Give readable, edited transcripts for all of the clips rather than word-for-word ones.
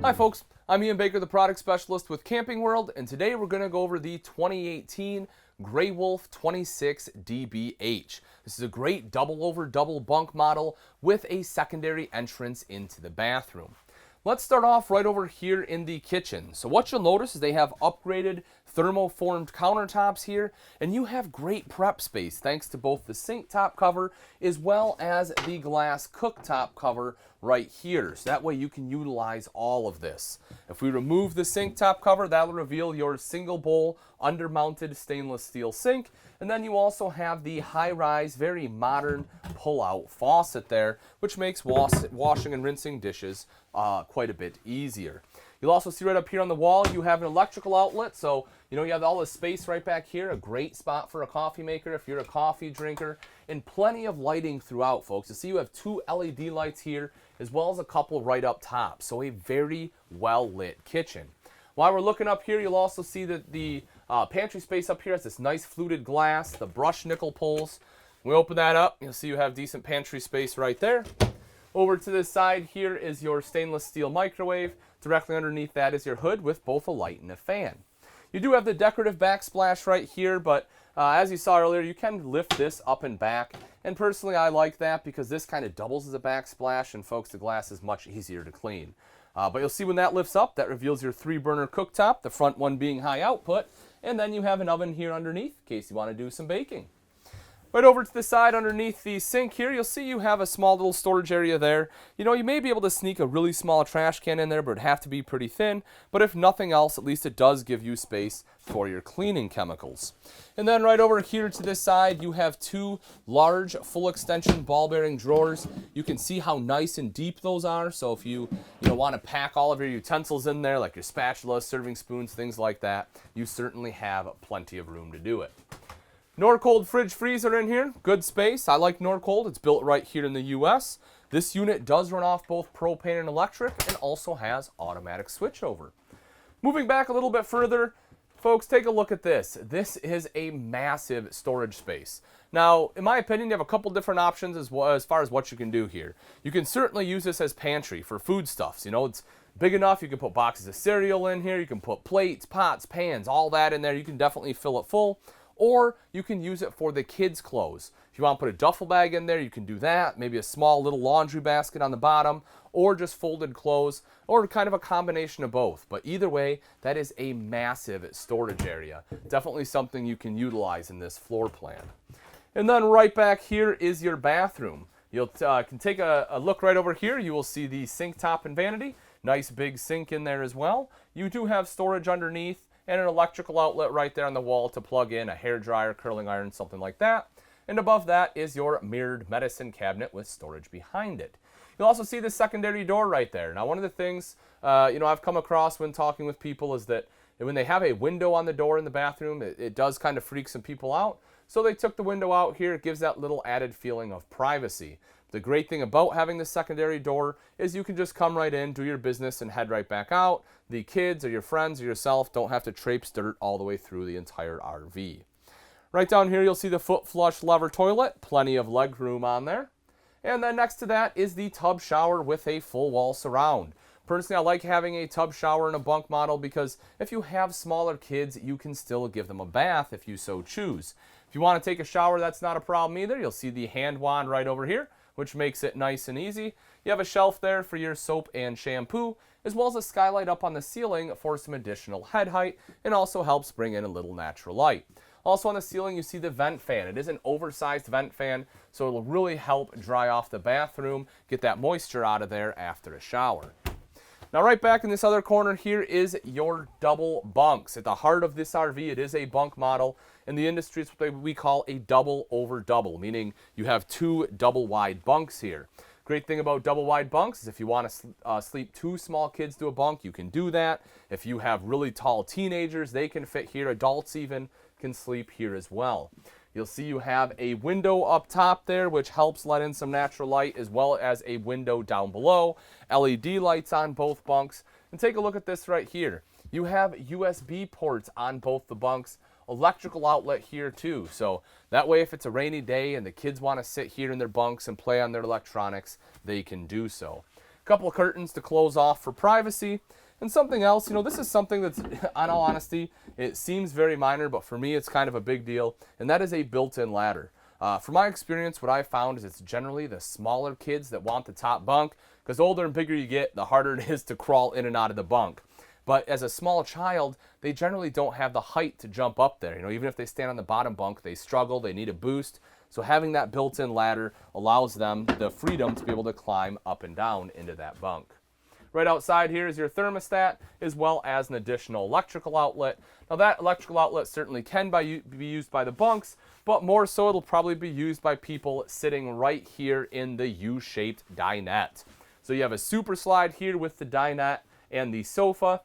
Hi folks, I'm Ian Baker, the product specialist with Camping World, and today we're going to go over the 2018 Grey Wolf 26DBH. This is a great double over double bunk model with a secondary entrance into the bathroom. Let's start off right over here in the kitchen. So what you'll notice is they have upgraded thermoformed countertops here, and you have great prep space thanks to both the sink top cover as well as the glass cooktop cover right here. So that way you can utilize all of this. If we remove the sink top cover, that'll reveal your single bowl undermounted stainless steel sink. And then you also have the high-rise, very modern pull-out faucet there, which makes washing and rinsing dishes quite a bit easier. You'll also see right up here on the wall, you have an electrical outlet. So, you have all this space right back here, a great spot for a coffee maker if you're a coffee drinker, and plenty of lighting throughout, folks. You see you have two LED lights here, as well as a couple right up top. So a very well-lit kitchen. While we're looking up here, you'll also see that the pantry space up here has this nice fluted glass, the brushed nickel pulls. When we open that up, you'll see you have decent pantry space right there. Over to this side here is your stainless steel microwave. Directly underneath that is your hood with both a light and a fan. You do have the decorative backsplash right here, but as you saw earlier, you can lift this up and back. And personally, I like that because this kind of doubles as a backsplash, and folks, the glass is much easier to clean. But you'll see when that lifts up, that reveals your 3-burner cooktop, the front one being high output, and then you have an oven here underneath in case you want to do some baking. Right over to the side underneath the sink here, you'll see you have a small little storage area there. You may be able to sneak a really small trash can in there, but it'd have to be pretty thin. But if nothing else, at least it does give you space for your cleaning chemicals. And then right over here to this side, you have two large full extension ball bearing drawers. You can see how nice and deep those are. So if you want to pack all of your utensils in there, like your spatula, serving spoons, things like that, you certainly have plenty of room to do it. Norcold fridge freezer in here, good space. I like Norcold, it's built right here in the US. This unit does run off both propane and electric and also has automatic switchover. Moving back a little bit further, folks, take a look at this. This is a massive storage space. Now, in my opinion, you have a couple different options as far as what you can do here. You can certainly use this as pantry for foodstuffs. It's big enough, you can put boxes of cereal in here, you can put plates, pots, pans, all that in there. You can definitely fill it full. Or you can use it for the kids' clothes. If you want to put a duffel bag in there, you can do that. Maybe a small little laundry basket on the bottom, or just folded clothes, or kind of a combination of both. But either way, that is a massive storage area. Definitely something you can utilize in this floor plan. And then right back here is your bathroom. You can take a look right over here. You will see the sink top and vanity. Nice big sink in there as well. You do have storage underneath, and an electrical outlet right there on the wall to plug in a hairdryer, curling iron, something like that. And above that is your mirrored medicine cabinet with storage behind it. You'll also see the secondary door right there. Now, one of the things I've come across when talking with people is that when they have a window on the door in the bathroom, it does kind of freak some people out. So they took the window out here. It gives that little added feeling of privacy. The great thing about having the secondary door is you can just come right in, do your business, and head right back out. The kids or your friends or yourself don't have to traipse dirt all the way through the entire RV. Right down here, you'll see the foot flush lever toilet, plenty of leg room on there. And then next to that is the tub shower with a full wall surround. Personally, I like having a tub shower in a bunk model because if you have smaller kids, you can still give them a bath if you so choose. If you want to take a shower, that's not a problem either. You'll see the hand wand right over here, which makes it nice and easy. You have a shelf there for your soap and shampoo, as well as a skylight up on the ceiling for some additional head height, and also helps bring in a little natural light. Also on the ceiling, you see the vent fan. It is an oversized vent fan, so it'll really help dry off the bathroom, get that moisture out of there after a shower. Now right back in this other corner here is your double bunks. At the heart of this RV, it is a bunk model. In the industry, it's what we call a double over double, meaning you have two double wide bunks here. Great thing about double wide bunks is if you want to sleep two small kids to a bunk, you can do that. If you have really tall teenagers, they can fit here. Adults even can sleep here as well. You'll see you have a window up top there, which helps let in some natural light, as well as a window down below. LED lights on both bunks. And take a look at this right here. You have USB ports on both the bunks. Electrical outlet here too. So that way if it's a rainy day and the kids want to sit here in their bunks and play on their electronics, they can do so. couple of curtains to close off for privacy. And something else, this is something that's, in all honesty, it seems very minor, but for me it's kind of a big deal, and that is a built-in ladder. From my experience, what I found is it's generally the smaller kids that want the top bunk, because the older and bigger you get, the harder it is to crawl in and out of the bunk. But as a small child, they generally don't have the height to jump up there. Even if they stand on the bottom bunk, they struggle, they need a boost. So having that built-in ladder allows them the freedom to be able to climb up and down into that bunk. Right outside here is your thermostat, as well as an additional electrical outlet. Now that electrical outlet certainly can be used by the bunks, but more so it'll probably be used by people sitting right here in the U-shaped dinette. So you have a super slide here with the dinette and the sofa.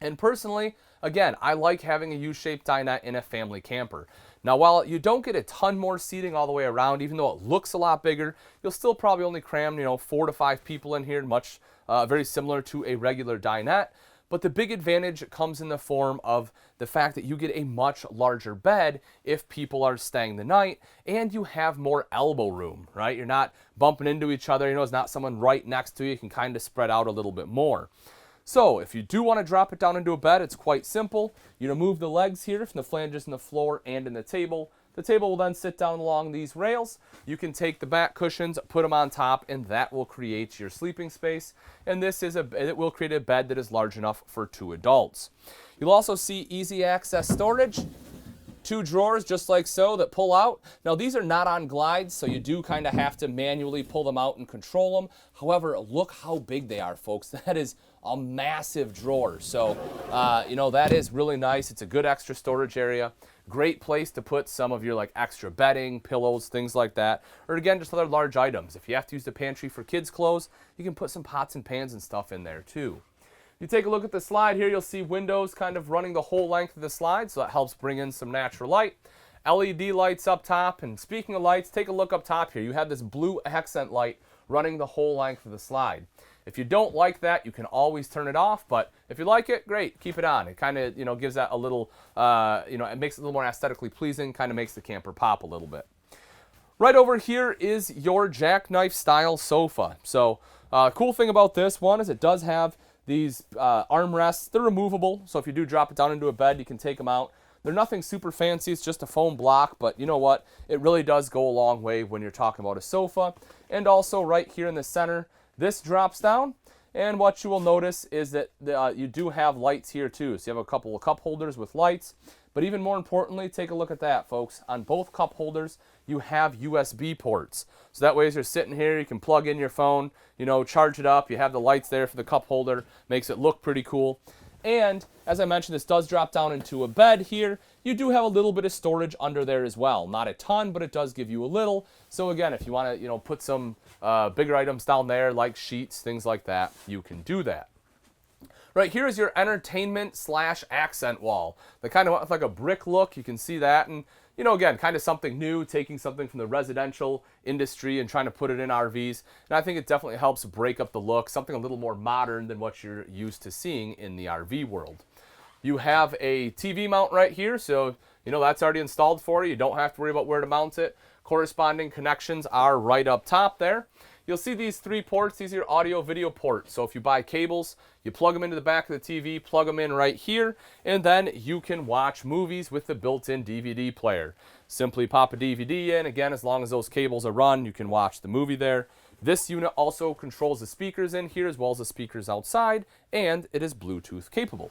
And personally, again, I like having a U-shaped dinette in a family camper. Now, while you don't get a ton more seating all the way around, even though it looks a lot bigger, you'll still probably only cram, 4 to 5 people in here, much very similar to a regular dinette. But the big advantage comes in the form of the fact that you get a much larger bed if people are staying the night, and you have more elbow room, right? You're not bumping into each other. It's not someone right next to you. You can kind of spread out a little bit more. So if you do want to drop it down into a bed, it's quite simple. You move the legs here from the flanges in the floor and in the table. The table will then sit down along these rails. You can take the back cushions, put them on top, and that will create your sleeping space. And it will create a bed that is large enough for 2 adults. You'll also see easy access storage. 2 drawers just like so that pull out. Now these are not on glides, so you do kind of have to manually pull them out and control them. However, look how big they are, folks. That is a massive drawer. So, that is really nice. It's a good extra storage area. Great place to put some of your extra bedding, pillows, things like that. Or again, just other large items. If you have to use the pantry for kids' clothes, you can put some pots and pans and stuff in there too. You take a look at the slide here, you'll see windows kind of running the whole length of the slide, so that helps bring in some natural light. LED lights up top, and speaking of lights, take a look up top here. You have this blue accent light running the whole length of the slide. If you don't like that, you can always turn it off, but if you like it, great, keep it on. It kind of, gives that a little, it makes it a little more aesthetically pleasing, kind of makes the camper pop a little bit. Right over here is your jackknife style sofa. So, cool thing about this one is it does have these armrests. They're removable, so if you do drop it down into a bed, you can take them out. They're nothing super fancy, it's just a foam block, but you know what? It really does go a long way when you're talking about a sofa. And also right here in the center, this drops down, and what you will notice is that you do have lights here too. So you have a couple of cup holders with lights, but even more importantly, take a look at that, folks. On both cup holders, you have USB ports. So that way as you're sitting here, you can plug in your phone, charge it up. You have the lights there for the cup holder, makes it look pretty cool. And as I mentioned, this does drop down into a bed here. You do have a little bit of storage under there as well. Not a ton, but it does give you a little. So again, if you want to, put some bigger items down there like sheets, things like that, you can do that. Right here is your entertainment / accent wall. The kind of like a brick look, you can see that. And, again, kind of something new, taking something from the residential industry and trying to put it in RVs. And I think it definitely helps break up the look, something a little more modern than what you're used to seeing in the RV world. You have a TV mount right here, so, that's already installed for you. You don't have to worry about where to mount it. Corresponding connections are right up top there. You'll see these 3 ports. These are your audio video ports. So if you buy cables, you plug them into the back of the TV, plug them in right here, and then you can watch movies with the built-in DVD player. Simply pop a DVD in. Again, as long as those cables are run, you can watch the movie there. This unit also controls the speakers in here as well as the speakers outside, and it is Bluetooth capable.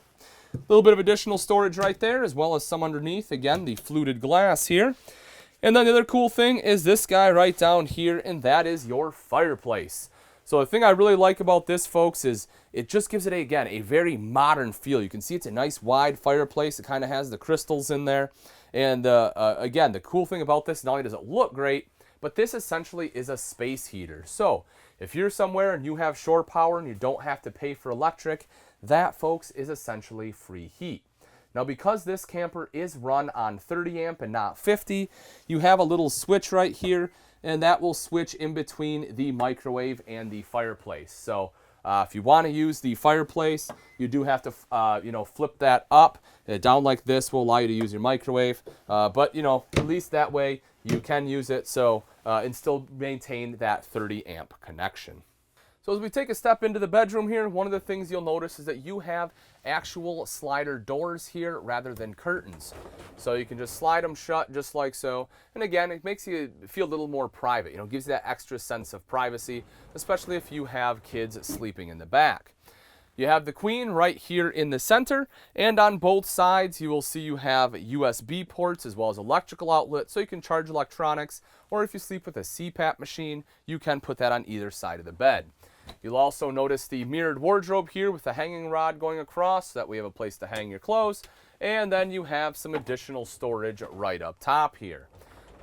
A little bit of additional storage right there, as well as some underneath. Again, the fluted glass here. And then the other cool thing is this guy right down here, and that is your fireplace. So the thing I really like about this, folks, is it just gives it, again, a very modern feel. You can see it's a nice wide fireplace. It kind of has the crystals in there. And again, the cool thing about this, not only does it look great, but this essentially is a space heater. So if you're somewhere and you have shore power and you don't have to pay for electric, that, folks, is essentially free heat. Now, because this camper is run on 30 amp and not 50, you have a little switch right here, and that will switch in between the microwave and the fireplace. So if you want to use the fireplace, you do have to, flip that up. Down like this will allow you to use your microwave. But, at least that way you can use it and still maintain that 30 amp connection. So as we take a step into the bedroom here, one of the things you'll notice is that you have actual slider doors here rather than curtains. So you can just slide them shut just like so. And again, it makes you feel a little more private, gives you that extra sense of privacy, especially if you have kids sleeping in the back. You have the queen right here in the center, and on both sides you will see you have USB ports as well as electrical outlets, so you can charge electronics, or if you sleep with a CPAP machine, you can put that on either side of the bed. You'll also notice the mirrored wardrobe here with the hanging rod going across, so that we have a place to hang your clothes, and then you have some additional storage right up top here.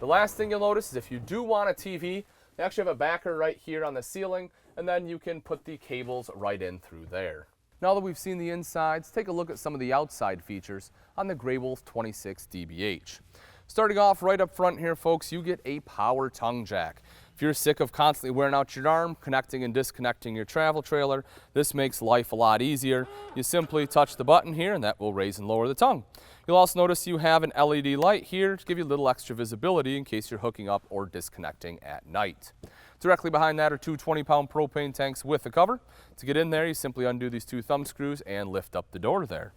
The last thing you'll notice is if you do want a TV, they actually have a backer right here on the ceiling, and then you can put the cables right in through there. Now that we've seen the insides, take a look at some of the outside features on the Grey Wolf 26 DBH. Starting off right up front here, folks, you get a power tongue jack. If you're sick of constantly wearing out your arm, connecting and disconnecting your travel trailer, this makes life a lot easier. You simply touch the button here and that will raise and lower the tongue. You'll also notice you have an LED light here to give you a little extra visibility in case you're hooking up or disconnecting at night. Directly behind that are two 20-pound propane tanks with a cover. To get in there, you simply undo these two thumb screws and lift up the door there.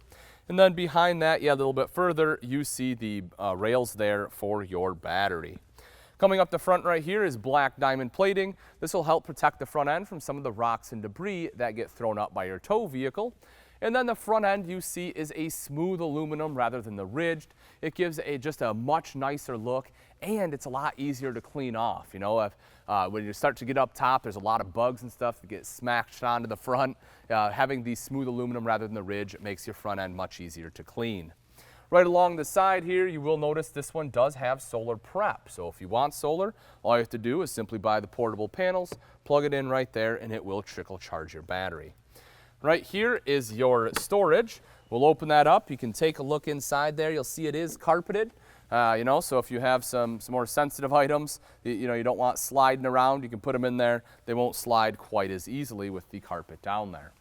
And then behind that, a little bit further, you see the rails there for your battery. Coming up the front right here is black diamond plating. This will help protect the front end from some of the rocks and debris that get thrown up by your tow vehicle. And then the front end you see is a smooth aluminum rather than the ridged. It gives just a much nicer look, and it's a lot easier to clean off. When you start to get up top, there's a lot of bugs and stuff that get smashed onto the front. Having the smooth aluminum rather than the ridge makes your front end much easier to clean. Right along the side here, you will notice this one does have solar prep. So if you want solar, all you have to do is simply buy the portable panels, plug it in right there, and it will trickle charge your battery. Right here is your storage. We'll open that up. You can take a look inside there. You'll see it is carpeted. So if you have some more sensitive items, you don't want sliding around, you can put them in there. They won't slide quite as easily with the carpet down there.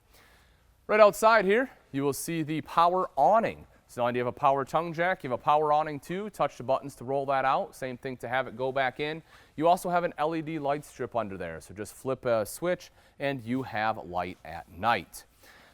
Right outside here, you will see the power awning. So not only do you have a power tongue jack, you have a power awning too. Touch the buttons to roll that out. Same thing to have it go back in. You also have an LED light strip under there. So just flip a switch and you have light at night.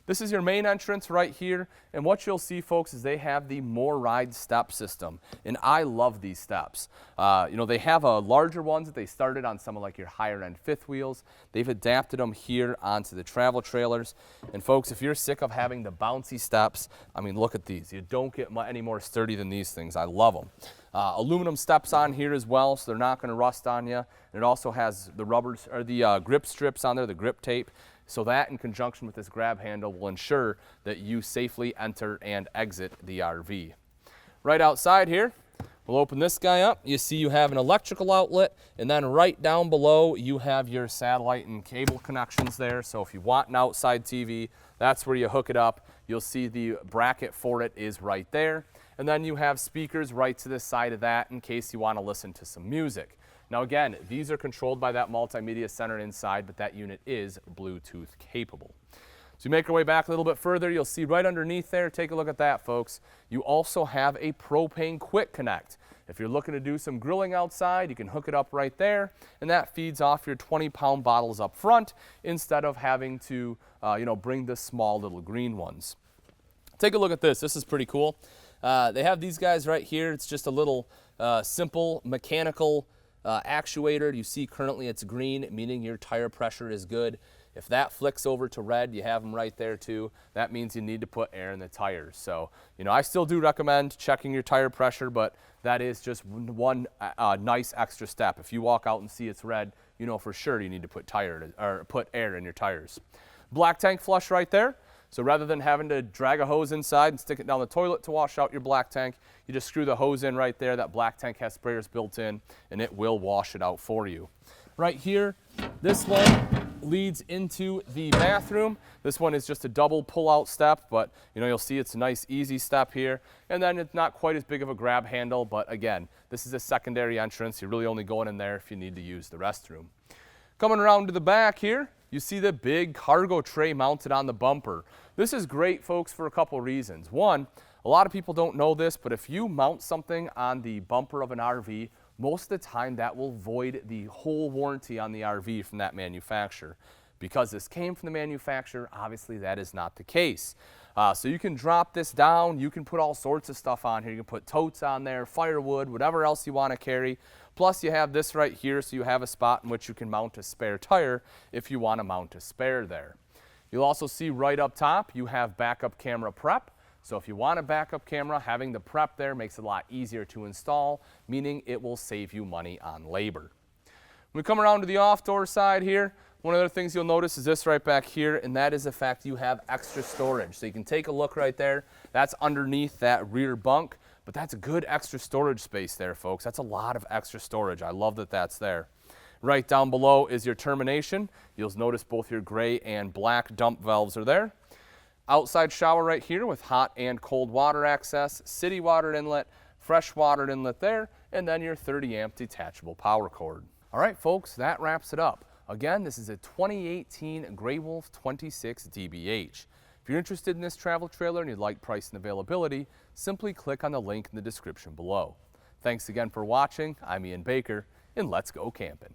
This is your main entrance right here, and what you'll see, folks, is they have the More Ride step system, and I love these steps. They have larger ones that they started on some of like your higher end fifth wheels. They've adapted them here onto the travel trailers, and folks, if you're sick of having the bouncy steps, look at these. You don't get any more sturdy than these things. I love them. Aluminum steps on here as well, so they're not going to rust on you. And it also has the rubbers or the grip strips on there, the grip tape. So that in conjunction with this grab handle will ensure that you safely enter and exit the RV. Right outside here, we'll open this guy up. You see you have an electrical outlet, and then right down below you have your satellite and cable connections there. So if you want an outside TV, that's where you hook it up. You'll see the bracket for it is right there. And then you have speakers right to the side of that in case you want to listen to some music. Now again, these are controlled by that multimedia center inside, but that unit is Bluetooth capable. So you make your way back a little bit further, you'll see right underneath there, take a look at that, folks. You also have a propane quick connect. If you're looking to do some grilling outside, you can hook it up right there, and that feeds off your 20-pound bottles up front instead of having to bring the small little green ones. Take a look at this. This is pretty cool. They have these guys right here. It's just a little simple mechanical actuator. You see currently it's green, meaning your tire pressure is good. If that flicks over to red, you have them right there too. That means you need to put air in the tires. So, I still do recommend checking your tire pressure, but that is just one nice extra step. If you walk out and see it's red, you know for sure you need to put air in your tires. Black tank flush right there. So rather than having to drag a hose inside and stick it down the toilet to wash out your black tank, you just screw the hose in right there. That black tank has sprayers built in, and it will wash it out for you. Right here, this one leads into the bathroom. This one is just a double pull-out step, but you'll see it's a nice, easy step here. And then it's not quite as big of a grab handle, but again, this is a secondary entrance. You're really only going in there if you need to use the restroom. Coming around to the back here, you see the big cargo tray mounted on the bumper. This is great, folks, for a couple reasons. One, a lot of people don't know this, but if you mount something on the bumper of an RV, most of the time that will void the whole warranty on the RV from that manufacturer. Because this came from the manufacturer, obviously that is not the case. So you can drop this down, you can put all sorts of stuff on here. You can put totes on there, firewood, whatever else you want to carry. Plus you have this right here, so you have a spot in which you can mount a spare tire if you want to mount a spare there. You'll also see right up top, you have backup camera prep. So if you want a backup camera, having the prep there makes it a lot easier to install, meaning it will save you money on labor. When we come around to the off-door side here, one of the other things you'll notice is this right back here, and that is the fact you have extra storage. So you can take a look right there. That's underneath that rear bunk, but that's a good extra storage space there, folks. That's a lot of extra storage. I love that that's there. Right down below is your termination. You'll notice both your gray and black dump valves are there. Outside shower right here with hot and cold water access, city water inlet, fresh water inlet there, and then your 30 amp detachable power cord. All right, folks, that wraps it up. Again, this is a 2018 Grey Wolf 26 DBH. If you're interested in this travel trailer and you'd like price and availability, simply click on the link in the description below. Thanks again for watching. I'm Ian Baker, and let's go camping.